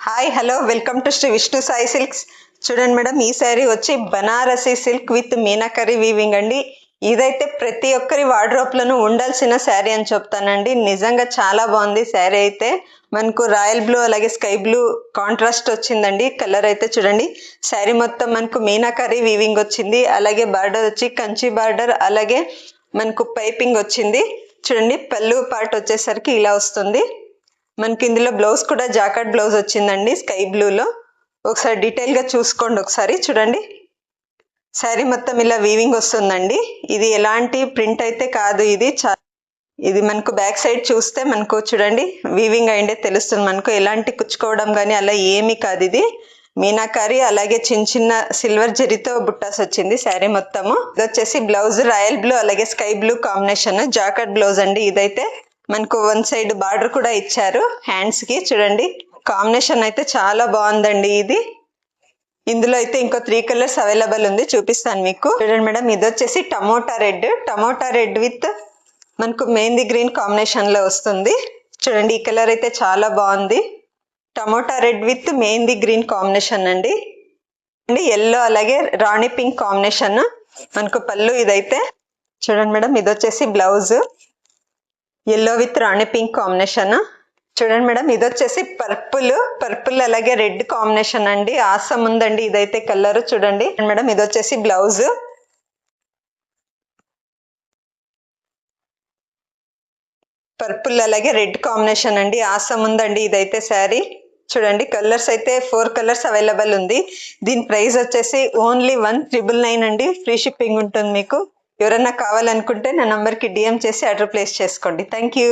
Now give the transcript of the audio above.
Hi hello welcome to Sri Vishnu Sai silks. చూడండి madam, ఈ శారీ వచ్చి Banarasi silk with Meenakari weaving అండి. ఇదైతే ప్రతి ఒక్కరి వార్డ్రోబ్లోనూ ఉండాల్సిన శారీ అని చెప్తానండి. నిజంగా చాలా బాగుంది శారీ అయితే. మనకు రాయల్ బ్లూ అలాగే స్కై బ్లూ కాంట్రాస్ట్ వచ్చిందండి. కలర్ అయితే చూడండి, శారీ మొత్తం మనకు మీనాకరీ వీవింగ్ వచ్చింది. అలాగే బార్డర్ వచ్చి కంచి బార్డర్, అలాగే మనకు పైపింగ్ వచ్చింది. చూడండి, పళ్ళు పార్ట్ వచ్చేసరికి ఇలా వస్తుంది. మనకి ఇందులో బ్లౌజ్ కూడా జాకెట్ బ్లౌజ్ వచ్చిందండి స్కై బ్లూలో. ఒకసారి డీటెయిల్గా చూసుకోండి. ఒకసారి చూడండి, శారీ మొత్తం ఇలా వీవింగ్ వస్తుందండి. ఇది ఎలాంటి ప్రింట్ అయితే కాదు, ఇది మనకు బ్యాక్ సైడ్ చూస్తే మనకు చూడండి వీవింగ్ అయిందే తెలుస్తుంది. మనకు ఎలాంటి కుచ్చుకోవడం కానీ అలా ఏమీ కాదు. ఇది మీనాకారి అలాగే చిన్న చిన్న సిల్వర్ జరీతో బుట్టాస్ వచ్చింది శారీ మొత్తము. ఇది వచ్చేసి బ్లౌజ్ రాయల్ బ్లూ అలాగే sky blue combination jacket blouse అండి. ఇదైతే మనకు వన్ సైడ్ బార్డర్ కూడా ఇచ్చారు హ్యాండ్స్ కి. చూడండి, కాంబినేషన్ అయితే చాలా బాగుందండి. ఇందులో అయితే ఇంకో 3 కలర్స్ అవైలబుల్ ఉంది, చూపిస్తాను మీకు. చూడండి మేడం, ఇది వచ్చేసి టమోటా రెడ్ విత్ మనకు మెహందీ గ్రీన్ కాంబినేషన్ లో వస్తుంది. చూడండి, ఈ కలర్ అయితే చాలా బాగుంది. Tomato red with mehndi green combination అండి. ఎల్లో అలాగే రాణి పింక్ కాంబినేషన్ మనకు పళ్ళు. ఇదైతే చూడండి మేడం, ఇది వచ్చేసి blouse yellow with Rani pink combination. చూడండి మేడం, ఇది వచ్చేసి పర్పుల్ అలాగే రెడ్ కాంబినేషన్ అండి. ఆసం ఉందండి ఇదైతే కలర్. చూడండి మేడం, ఇది వచ్చేసి బ్లౌజ్ పర్పుల్ అలాగే రెడ్ కాంబినేషన్ అండి. ఆసం ఉందండి ఇదైతే శారీ. చూడండి, కలర్స్ అయితే 4 కలర్స్ అవైలబుల్ ఉంది. దీని ప్రైస్ వచ్చేసి ఓన్లీ 1999 అండి. ఫ్రీ షిప్పింగ్ ఉంటుంది మీకు. ఎవరన్నా కావాలనుకుంటే నా నంబర్కి DM చేసి ఆర్డర్ ప్లేస్ చేసుకోండి. Thank you.